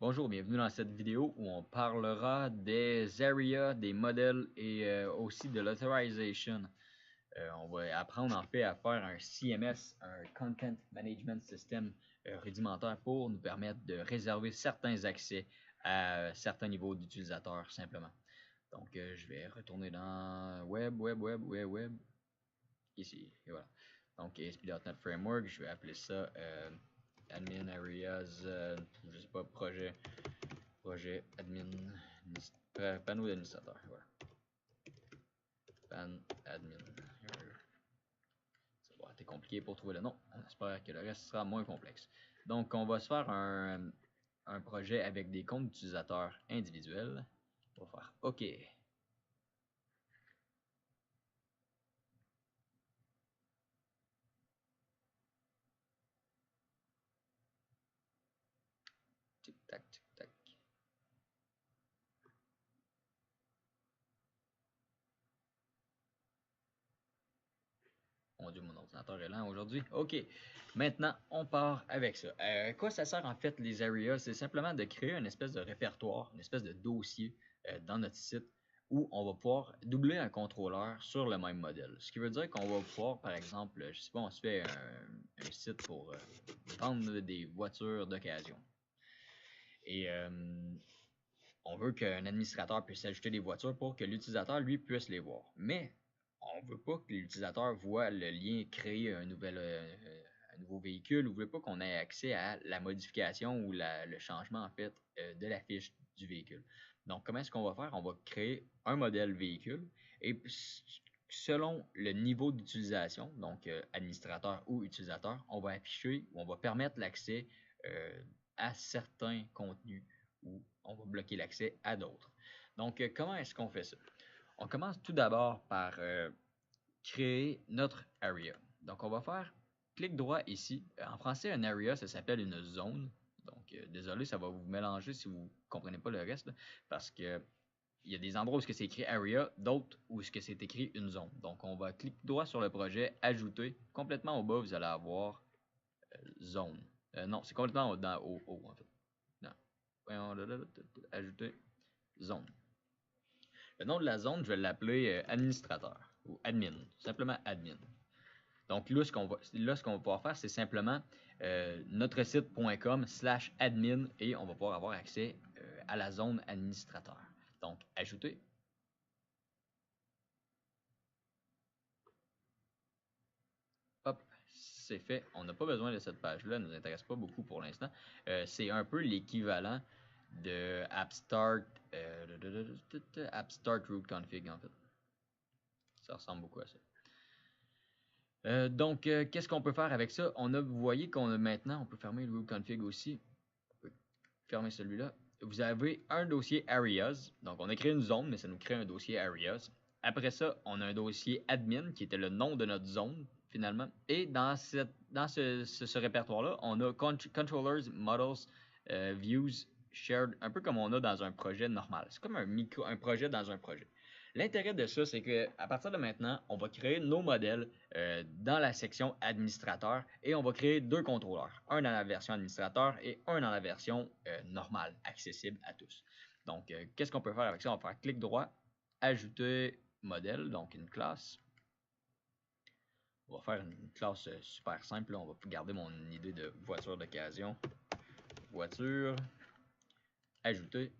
Bonjour, bienvenue dans cette vidéo où on parlera des areas, des modèles et aussi de l'autorization. On va apprendre en fait à faire un CMS, un Content Management System rudimentaire pour nous permettre de réserver certains accès à certains niveaux d'utilisateurs simplement. Donc je vais retourner dans web, ici, et voilà. Donc ASP.NET Framework, je vais appeler ça admin areas, je sais pas, projet admin, panneau d'administrateur, voilà. Pan admin. Ça va être compliqué pour trouver le nom. On espère que le reste sera moins complexe. Donc, on va se faire un projet avec des comptes d'utilisateurs individuels. On va faire OK. Tic tac, tic tac. Mon Dieu, mon ordinateur est lent aujourd'hui. OK. Maintenant, on part avec ça. À quoi ça sert en fait les areas? C'est simplement de créer une espèce de répertoire, une espèce de dossier dans notre site où on va pouvoir doubler un contrôleur sur le même modèle. Ce qui veut dire qu'on va pouvoir, par exemple, je sais pas, on se fait un site pour vendre des voitures d'occasion. Et on veut qu'un administrateur puisse ajouter des voitures pour que l'utilisateur, lui, puisse les voir. Mais on ne veut pas que l'utilisateur voit le lien créer un nouveau véhicule. On ne veut pas qu'on ait accès à la modification ou le changement en fait de la fiche du véhicule. Donc, comment est-ce qu'on va faire? On va créer un modèle véhicule et selon le niveau d'utilisation, donc administrateur ou utilisateur, on va afficher ou on va permettre l'accès à certains contenus ou on va bloquer l'accès à d'autres. Donc, comment est-ce qu'on fait ça? On commence tout d'abord par créer notre area. Donc, on va faire clic droit ici. En français, un area, ça s'appelle une zone. Donc, désolé, ça va vous mélanger si vous ne comprenez pas le reste, là, parce que il y a des endroits où c'est écrit area, d'autres où c'est écrit une zone. Donc, on va cliquer droit sur le projet, ajouter. Complètement au bas, vous allez avoir zone. Non, c'est complètement au haut, en fait. Non. Ajouter zone. Le nom de la zone, je vais l'appeler administrateur ou admin, simplement admin. Donc là, ce qu'on va pouvoir faire, c'est simplement notre site.com/admin et on va pouvoir avoir accès à la zone administrateur. Donc, ajouter. Hop, c'est fait. On n'a pas besoin de cette page-là, elle ne nous intéresse pas beaucoup pour l'instant. C'est un peu l'équivalent de AppStart, AppStart Root Config en fait. Ça ressemble beaucoup à ça. Donc, qu'est-ce qu'on peut faire avec ça? Vous voyez qu'on a maintenant, on peut fermer le root config aussi. On peut fermer celui-là. Vous avez un dossier areas. Donc, on a créé une zone, mais ça nous crée un dossier areas. Après ça, on a un dossier admin qui était le nom de notre zone, finalement. Et dans ce répertoire-là, on a controllers, models, views, shared, un peu comme on a dans un projet normal. C'est comme un projet dans un projet. L'intérêt de ça, c'est qu'à partir de maintenant, on va créer nos modèles dans la section administrateur et on va créer deux contrôleurs, un dans la version administrateur et un dans la version normale, accessible à tous. Donc, qu'est-ce qu'on peut faire avec ça? On va faire clic droit, ajouter modèle, donc une classe. On va faire une classe super simple. Là. On va garder mon idée de voiture d'occasion. Voiture, ajouter.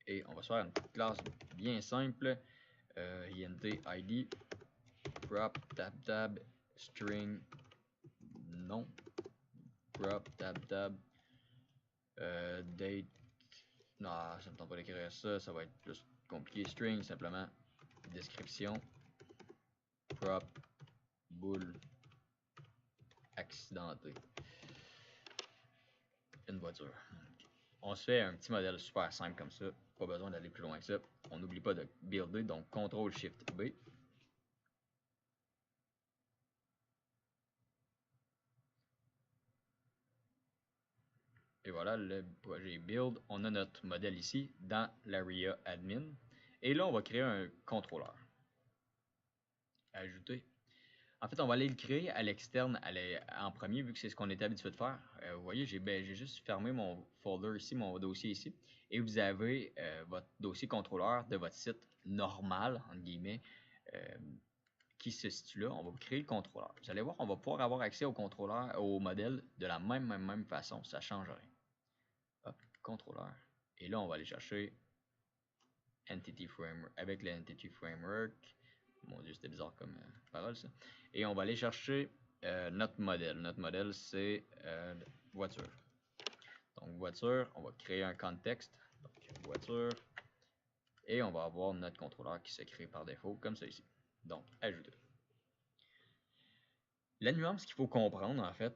Et on va se faire une petite classe bien simple. int id prop tab string non prop tab date non ça me tente pas d'écrire ça, ça va être plus compliqué. String simplement description prop boule accidenté une voiture. On se fait un petit modèle super simple comme ça, pas besoin d'aller plus loin que ça. On n'oublie pas de builder, donc CTRL SHIFT B. Et voilà, le projet build, on a notre modèle ici dans l'area admin. Et là, on va créer un contrôleur. Ajouter. En fait, on va aller le créer à l'externe en premier, vu que c'est ce qu'on est habitué de faire. Vous voyez, j'ai juste fermé mon folder ici, mon dossier ici. Et vous avez votre dossier contrôleur de votre site normal, entre guillemets, qui se situe là. On va créer le contrôleur. Vous allez voir, on va pouvoir avoir accès au contrôleur, au modèle de la même façon. Ça ne change rien. Hop, contrôleur. Et là, on va aller chercher Entity Framework avec l'Entity Framework. Mon Dieu, c'était bizarre comme parole ça. Et on va aller chercher notre modèle. Notre modèle, c'est voiture. Donc, voiture, on va créer un contexte. Donc, voiture. Et on va avoir notre contrôleur qui se crée par défaut, comme ça ici. Donc, ajouter. La nuance qu'il faut comprendre, en fait,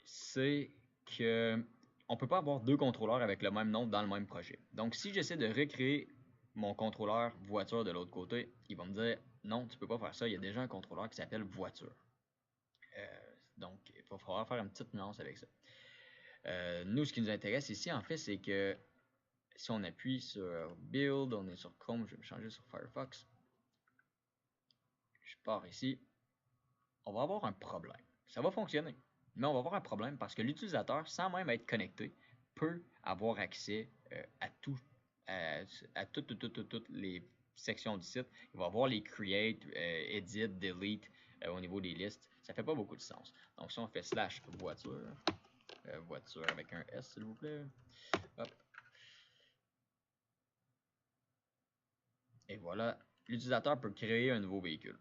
c'est que on peut pas avoir deux contrôleurs avec le même nom dans le même projet. Donc, si j'essaie de recréer mon contrôleur voiture de l'autre côté, il va me dire non, tu peux pas faire ça, il y a déjà un contrôleur qui s'appelle voiture. Donc, il va falloir faire une petite nuance avec ça. Nous, ce qui nous intéresse ici, en fait, c'est que si on appuie sur Build, on est sur Chrome, je vais me changer sur Firefox. Je pars ici. On va avoir un problème. Ça va fonctionner, mais on va avoir un problème parce que l'utilisateur, sans même être connecté, peut avoir accès à toutes les sections du site. Il va avoir les create, edit, delete au niveau des listes. Ça fait pas beaucoup de sens. Donc si on fait slash voiture, voiture avec un S s'il vous plaît. Hop. Et voilà, l'utilisateur peut créer un nouveau véhicule.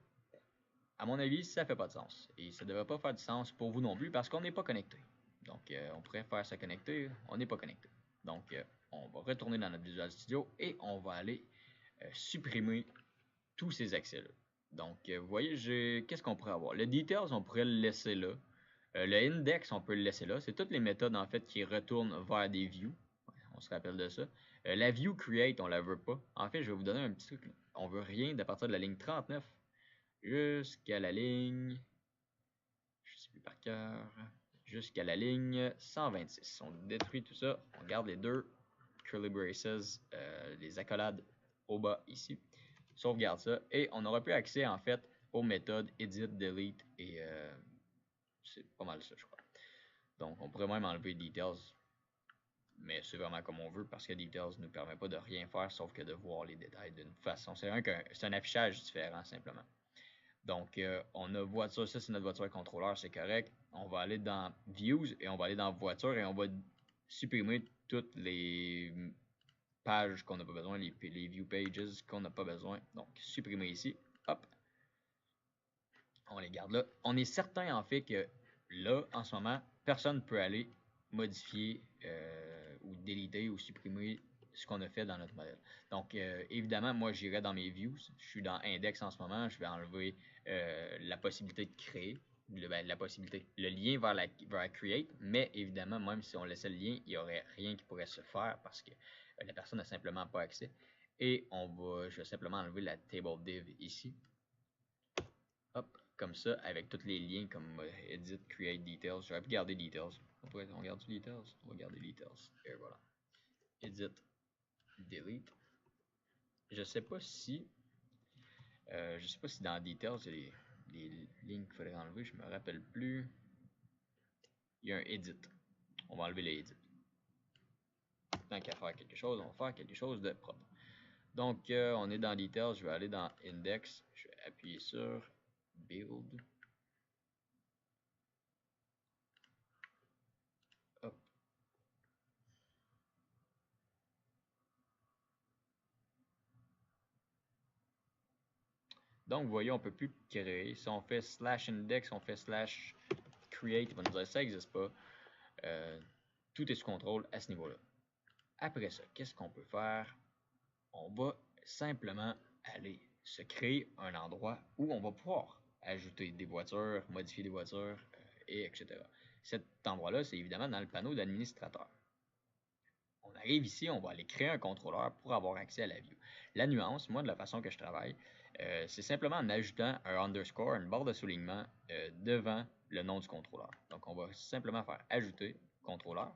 À mon avis, ça fait pas de sens. Et ça ne devrait pas faire de sens pour vous non plus parce qu'on n'est pas connecté. Donc, on pourrait faire se connecter, on n'est pas connecté. Donc, on va retourner dans notre Visual Studio et on va aller supprimer tous ces accès-là. Donc, vous voyez, qu'est-ce qu'on pourrait avoir? Le Details, on pourrait le laisser là. Le Index, on peut le laisser là. C'est toutes les méthodes, en fait, qui retournent vers des views. On se rappelle de ça. La View Create, on la veut pas. En fait, je vais vous donner un petit truc. On veut rien à partir de la ligne 39 jusqu'à la ligne, je sais plus par cœur, jusqu'à la ligne 126. On détruit tout ça, on garde les deux curly braces, les accolades au bas ici, sauvegarde ça, et on n'aura plus accès en fait aux méthodes edit, delete, et c'est pas mal ça je crois. Donc on pourrait même enlever details, mais c'est vraiment comme on veut parce que details ne nous permet pas de rien faire sauf que de voir les détails d'une façon. C'est un affichage différent simplement. Donc, on a voiture, ça c'est notre voiture contrôleur, c'est correct. On va aller dans Views et on va aller dans Voiture et on va supprimer toutes les pages qu'on n'a pas besoin, les View Pages qu'on n'a pas besoin. Donc, supprimer ici. Hop. On les garde là. On est certain en fait que là, en ce moment, personne ne peut aller modifier ou déliter ou supprimer ce qu'on a fait dans notre modèle. Donc, évidemment, moi, j'irai dans mes views. Je suis dans Index en ce moment. Je vais enlever la possibilité de créer. Le lien vers Create. Mais évidemment, même si on laissait le lien, il n'y aurait rien qui pourrait se faire parce que la personne n'a simplement pas accès. Et je vais simplement enlever la table div ici. Hop, comme ça, avec tous les liens comme Edit, Create, Details. J'aurais pu garder Details. On garde du Details? On va garder Details. Et voilà. Edit, Delete. Je sais pas si dans Details, il y a des lignes qu'il faudrait enlever. Je me rappelle plus. Il y a un Edit. On va enlever les Edit. Tant qu'à faire quelque chose, on va faire quelque chose de propre. Donc, on est dans Details. Je vais aller dans Index. Je vais appuyer sur Build. Hop. Donc, vous voyez, on ne peut plus créer. Si on fait /index, on fait /create, il va nous dire que ça n'existe pas. Tout est sous contrôle à ce niveau-là. Après ça, qu'est-ce qu'on peut faire? On va simplement aller se créer un endroit où on va pouvoir ajouter des voitures, modifier des voitures, et etc. Cet endroit-là, c'est évidemment dans le panneau d'administrateur. On arrive ici, on va aller créer un contrôleur pour avoir accès à la view. La nuance, moi, de la façon que je travaille, c'est simplement en ajoutant un underscore, une barre de soulignement devant le nom du contrôleur. Donc, on va simplement faire ajouter contrôleur,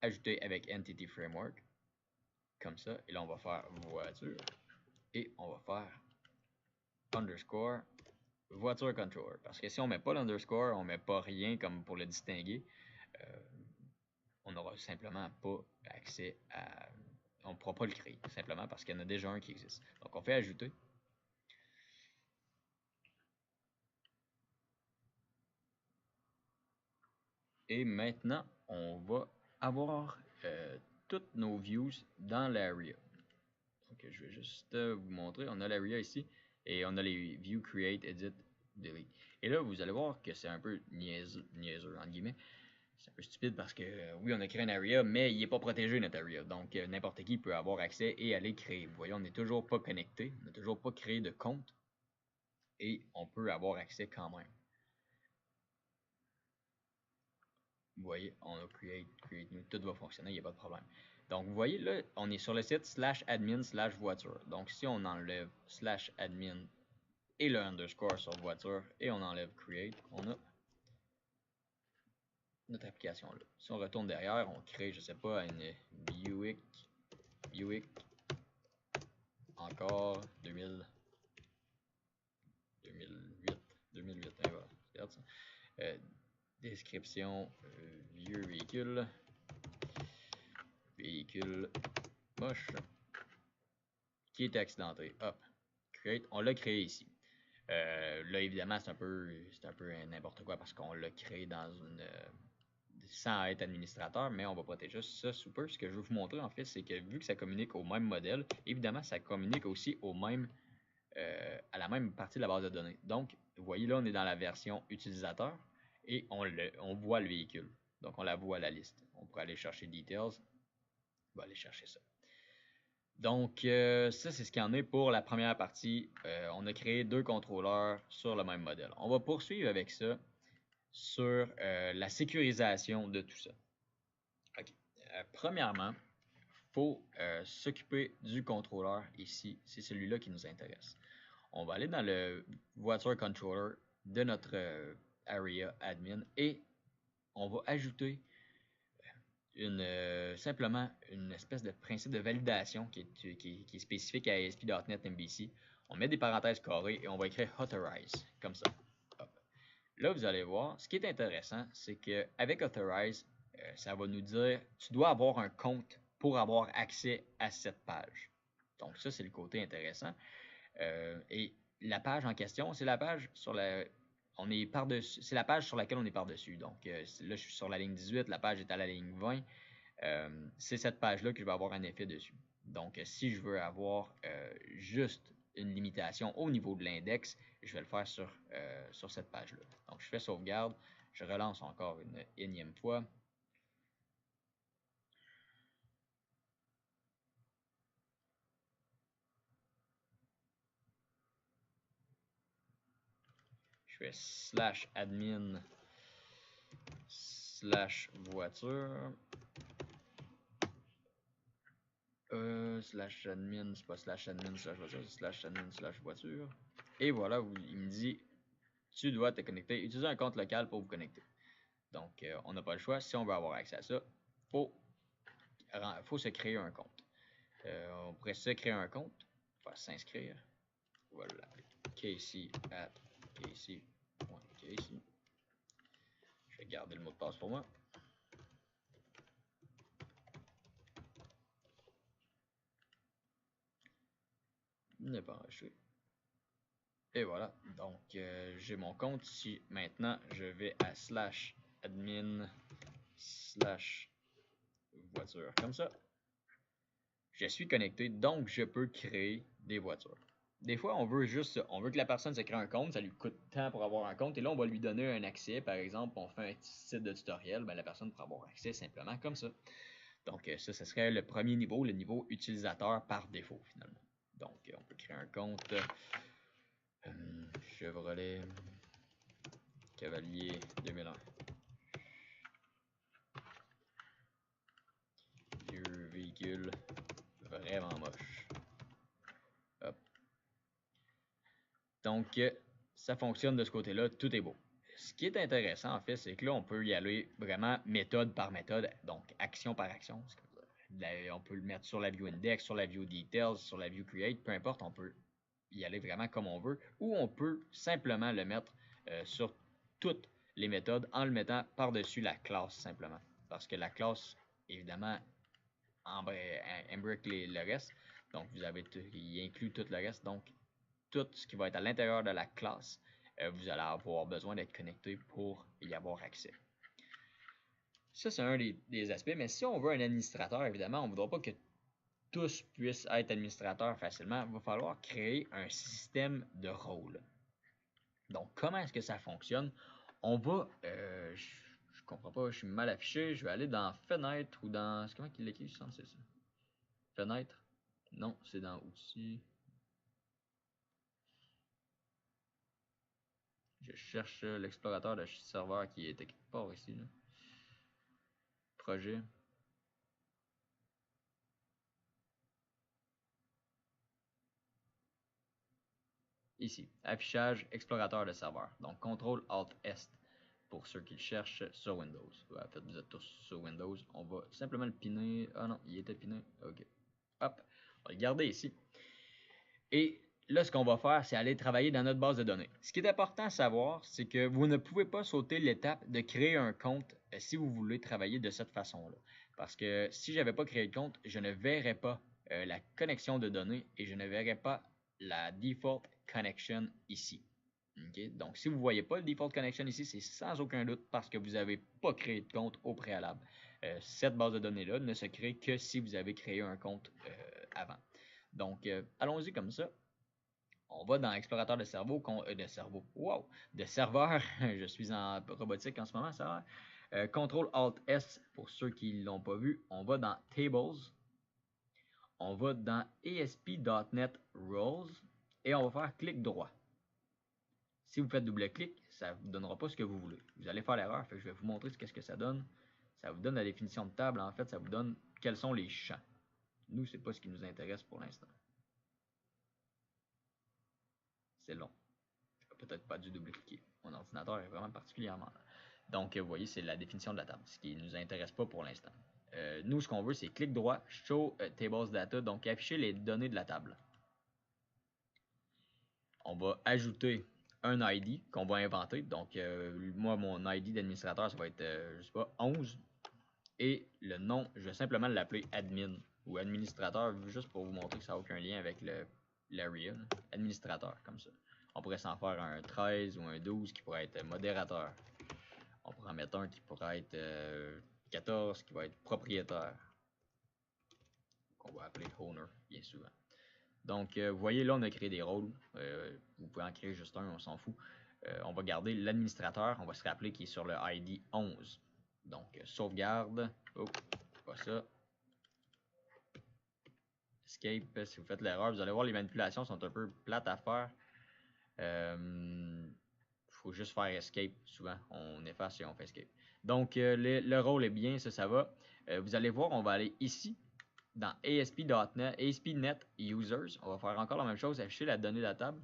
ajouter avec Entity Framework, comme ça. Et là, on va faire voiture et on va faire underscore voiture controller. Parce que si on met pas l'underscore, on met pas rien comme pour le distinguer, on n'aura simplement pas accès à... On ne pourra pas le créer, simplement parce qu'il y en a déjà un qui existe. Donc on fait ajouter. Et maintenant, on va avoir toutes nos views dans l'area. Donc je vais juste vous montrer. On a l'area ici et on a les views create, edit, delete. Et là, vous allez voir que c'est un peu niaiseux, entre guillemets. C'est un peu stupide parce que oui, on a créé un area, mais il n'est pas protégé notre area. Donc n'importe qui peut avoir accès et aller créer. Vous voyez, on n'est toujours pas connecté, on n'a toujours pas créé de compte et on peut avoir accès quand même. Vous voyez, on a create new, tout va fonctionner, il n'y a pas de problème. Donc vous voyez là, on est sur le site /admin/voiture. Donc si on enlève /admin et le underscore sur voiture et on enlève create, on a notre application là. Si on retourne derrière, on crée, je sais pas, une Buick encore 2008, hein, voilà, regarde ça. Description, vieux véhicule moche qui est accidenté. Hop, create, on l'a créé ici. Là, évidemment, c'est un peu n'importe quoi parce qu'on l'a créé dans une sans être administrateur, mais on va protéger ça sous peu. Ce que je veux vous montrer, en fait, c'est que vu que ça communique au même modèle, évidemment, ça communique aussi au même à la même partie de la base de données. Donc, vous voyez là, on est dans la version utilisateur et on voit le véhicule. Donc, on la voit à la liste. On pourrait aller chercher Details. On va aller chercher ça. Donc, ça, c'est ce qu'il y en est pour la première partie. On a créé 2 contrôleurs sur le même modèle. On va poursuivre avec ça sur la sécurisation de tout ça. Okay. Premièrement, il faut s'occuper du contrôleur ici. C'est celui-là qui nous intéresse. On va aller dans le voiture controller de notre area admin et on va ajouter simplement une espèce de principe de validation qui est spécifique à ASP.NET MVC. On met des parenthèses carrées et on va écrire authorize, comme ça. Hop. Là, vous allez voir, ce qui est intéressant, c'est qu'avec authorize, ça va nous dire tu dois avoir un compte pour avoir accès à cette page. Donc ça, c'est le côté intéressant. Et la page en question, c'est la page sur la... On est par-dessus, c'est la page sur laquelle on est par-dessus. Donc là, je suis sur la ligne 18, la page est à la ligne 20. C'est cette page-là que je vais avoir un effet dessus. Donc, si je veux avoir juste une limitation au niveau de l'index, je vais le faire sur cette page-là. Donc, je fais sauvegarde, je relance encore une énième fois. Je fais /admin/voiture. /admin, c'est pas /admin/voiture, c'est /admin/voiture. Et voilà, il me dit tu dois te connecter. Utilisez un compte local pour vous connecter. Donc, on n'a pas le choix. Si on veut avoir accès à ça, faut se créer un compte. On pourrait se créer un compte, faire s'inscrire. On va l'appeler Casey@casey.casey. Je vais garder le mot de passe pour moi. Ne pas enregistrer. Et voilà. Donc, j'ai mon compte ici. Maintenant, je vais à /admin/voiture. Comme ça. Je suis connecté, donc je peux créer des voitures. Des fois, on veut que la personne se crée un compte, ça lui coûte tant pour avoir un compte, et là, on va lui donner un accès, par exemple, on fait un petit site de tutoriel, ben, la personne pourra avoir accès simplement comme ça. Donc, ça serait le premier niveau, le niveau utilisateur par défaut, finalement. Donc, on peut créer un compte Chevrolet Cavalier 2001. Vieux véhicule, vraiment moche. Hop. Donc, ça fonctionne de ce côté-là, tout est beau. Ce qui est intéressant, en fait, c'est que là, on peut y aller vraiment méthode par méthode, donc action par action. On peut le mettre sur la view index, sur la view details, sur la view create, peu importe, on peut y aller vraiment comme on veut, ou on peut simplement le mettre sur toutes les méthodes en le mettant par-dessus la classe simplement. Parce que la classe, évidemment, embrique le reste. Donc, il inclut tout le reste. Donc, tout ce qui va être à l'intérieur de la classe, vous allez avoir besoin d'être connecté pour y avoir accès. Ça, c'est un des aspects. Mais si on veut un administrateur, évidemment, on ne voudra pas que tous puissent être administrateurs facilement. Il va falloir créer un système de rôle. Donc, comment est-ce que ça fonctionne? On va... je comprends pas, je suis mal affiché. Je vais aller dans Fenêtre ou dans... Comment il l'écrit, je sens, c'est ça? Fenêtre? Non, c'est dans Outils. Je cherche l'explorateur de serveur qui est quelque part ici. Là. Projet. Ici, affichage, explorateur de serveur. Donc, CTRL ALT S pour ceux qui le cherchent sur Windows. En fait, vous êtes tous sur Windows. On va simplement le piner. Ah non, il était piné. Ok. Hop, on va le garder ici. Et là, ce qu'on va faire, c'est aller travailler dans notre base de données. Ce qui est important à savoir, c'est que vous ne pouvez pas sauter l'étape de créer un compte si vous voulez travailler de cette façon-là. Parce que si je n'avais pas créé de compte, je ne verrais pas la connexion de données et je ne verrais pas la default connection ici. Okay? Donc, si vous ne voyez pas le default connection ici, c'est sans aucun doute parce que vous n'avez pas créé de compte au préalable. Cette base de données-là ne se crée que si vous avez créé un compte avant. Donc, allons-y comme ça. On va dans explorateur de cerveau, de serveur. Je suis en robotique en ce moment, ça va. CTRL ALT S pour ceux qui ne l'ont pas vu. On va dans Tables. On va dans ASP.NET Roles et on va faire clic droit. Si vous faites double-clic, ça ne vous donnera pas ce que vous voulez. Vous allez faire l'erreur, je vais vous montrer ce que ça donne. Ça vous donne la définition de table. En fait, ça vous donne quels sont les champs. Nous, ce n'est pas ce qui nous intéresse pour l'instant. C'est long. Je n'ai peut-être pas dû double-cliquer. Mon ordinateur est vraiment particulièrement lent. Donc, vous voyez, c'est la définition de la table, ce qui ne nous intéresse pas pour l'instant. Nous, ce qu'on veut, c'est clic droit, Show Tables Data, donc afficher les données de la table. On va ajouter un ID qu'on va inventer. Donc, moi, mon ID d'administrateur, ça va être, je sais pas, 11. Et le nom, je vais simplement l'appeler admin ou administrateur, juste pour vous montrer que ça n'a aucun lien avec l'area. Administrateur, comme ça. On pourrait s'en faire un 13 ou un 12 qui pourrait être modérateur. On pourrait en mettre un qui pourrait être 14 qui va être propriétaire. Qu'on va appeler owner, bien souvent. Donc, vous voyez, là, on a créé des rôles. Vous pouvez en créer juste un, on s'en fout. On va garder l'administrateur. On va se rappeler qu'il est sur le ID 11. Donc, sauvegarde. Oh, pas ça. Escape. Si vous faites l'erreur, vous allez voir, les manipulations sont un peu plates à faire. Faut juste faire escape. Souvent, on efface et on fait escape. Donc, le rôle est bien, ça va. Vous allez voir, on va aller ici. Dans ASP.NET, ASP.NET Users, on va faire encore la même chose, afficher la donnée de la table.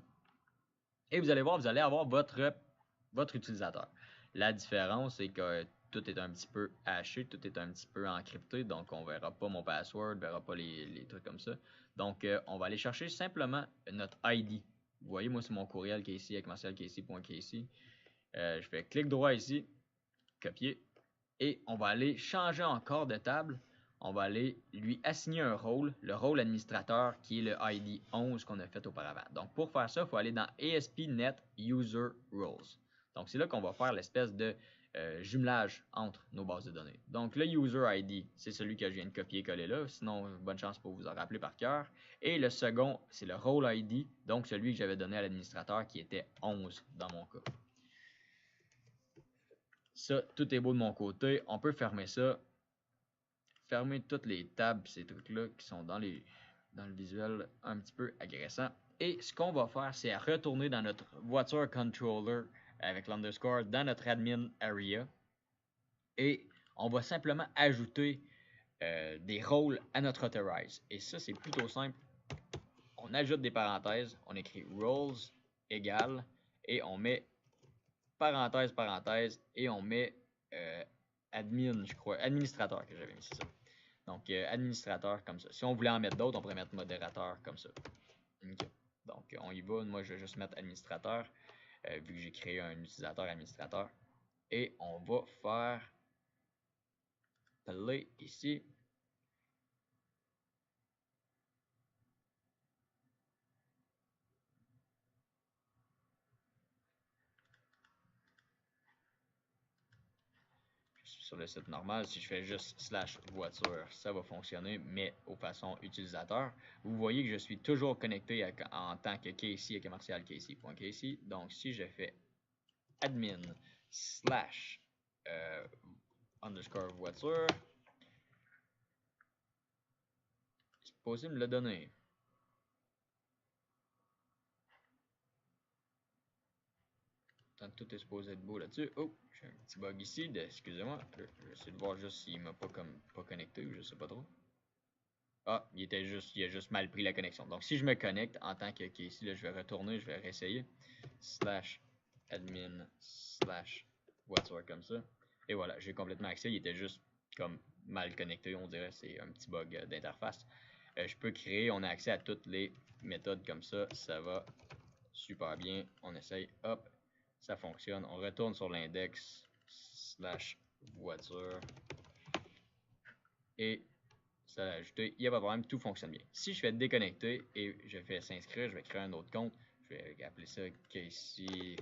Et vous allez voir, vous allez avoir votre utilisateur. La différence, c'est que tout est un petit peu haché, tout est un petit peu encrypté, donc on ne verra pas mon password, on ne verra pas les trucs comme ça. Donc, on va aller chercher simplement notre ID. Vous voyez, moi, c'est mon courriel qui est ici, avec marcelcasey.casey. Je fais clic droit ici, copier, et on va aller changer encore de table. On va aller lui assigner un rôle, le rôle administrateur qui est le ID 11 qu'on a fait auparavant. Donc, pour faire ça, il faut aller dans ASP.NET User Roles. Donc, c'est là qu'on va faire l'espèce de jumelage entre nos bases de données. Donc, le User ID, c'est celui que je viens de copier-coller là. Sinon, bonne chance pour vous en rappeler par cœur. Et le second, c'est le Role ID, donc celui que j'avais donné à l'administrateur qui était 11 dans mon cas. Ça, tout est beau de mon côté. On peut fermer ça. Fermer toutes les tables, ces trucs-là qui sont dans le visuel un petit peu agressant. Et ce qu'on va faire, c'est retourner dans notre voiture controller avec l'underscore dans notre admin area. Et on va simplement ajouter des rôles à notre authorize. Et ça, c'est plutôt simple. On ajoute des parenthèses. On écrit roles égale et on met parenthèse, parenthèse, et on met admin, je crois, administrateur que j'avais mis, c'est ça. Donc, administrateur comme ça. Si on voulait en mettre d'autres, on pourrait mettre modérateur comme ça. Okay. Donc, Donc, on y va. Moi, je vais juste mettre administrateur, vu que j'ai créé un utilisateur administrateur. Et on va faire play ici. Sur le site normal, si je fais juste slash voiture, ça va fonctionner, mais aux façons utilisateur. Vous voyez que je suis toujours connecté en tant que Casey à commercial Casey.Casey. Donc, si je fais admin slash underscore voiture, c'est possible de le donner. Tant tout est supposé être beau là-dessus. Oh, j'ai un petit bug ici. Excusez-moi. Je vais essayer de voir juste s'il m'a pas connecté ou je sais pas trop. Ah, il a juste mal pris la connexion. Donc, si je me connecte en tant que ici, là, je vais retourner, je vais réessayer. Slash admin slash voiture comme ça. Et voilà, j'ai complètement accès. Il était juste comme mal connecté, on dirait. C'est un petit bug d'interface. Je peux créer, on a accès à toutes les méthodes comme ça. Ça va super bien. On essaye. Hop, ça fonctionne. On retourne sur l'index slash voiture. Et ça l'a ajouté. Il n'y a pas de problème, tout fonctionne bien. Si je fais déconnecter et je fais s'inscrire, je vais créer un autre compte. Je vais appeler ça Casey2.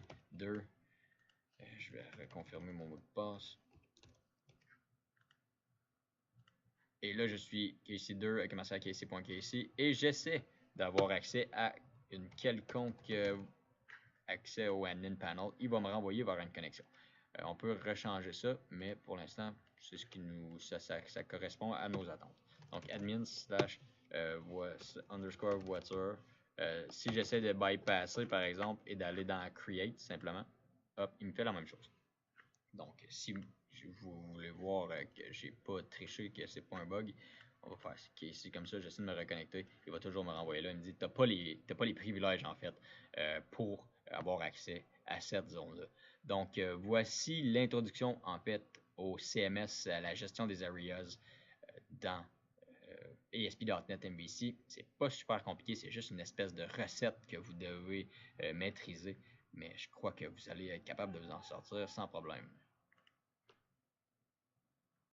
Je vais reconfirmer mon mot de passe. Et là, je suis Casey2 à commencer à Casey.Casey et j'essaie d'avoir accès à une quelconque accès au admin panel. Il va me renvoyer vers une connexion. On peut rechanger ça, mais pour l'instant, c'est ce qui nous ça correspond à nos attentes. Donc admin slash underscore voiture. Si j'essaie de bypasser par exemple et d'aller dans create simplement, hop, il me fait la même chose. Donc si vous voulez voir que j'ai pas triché, que c'est pas un bug, on va faire ici comme ça, j'essaie de me reconnecter, il va toujours me renvoyer là, il me dit t'as pas les privilèges en fait pour avoir accès à cette zone-là. Donc voici l'introduction en fait au CMS, à la gestion des areas dans ASP.NET MVC. C'est pas super compliqué, c'est juste une espèce de recette que vous devez maîtriser, mais je crois que vous allez être capable de vous en sortir sans problème.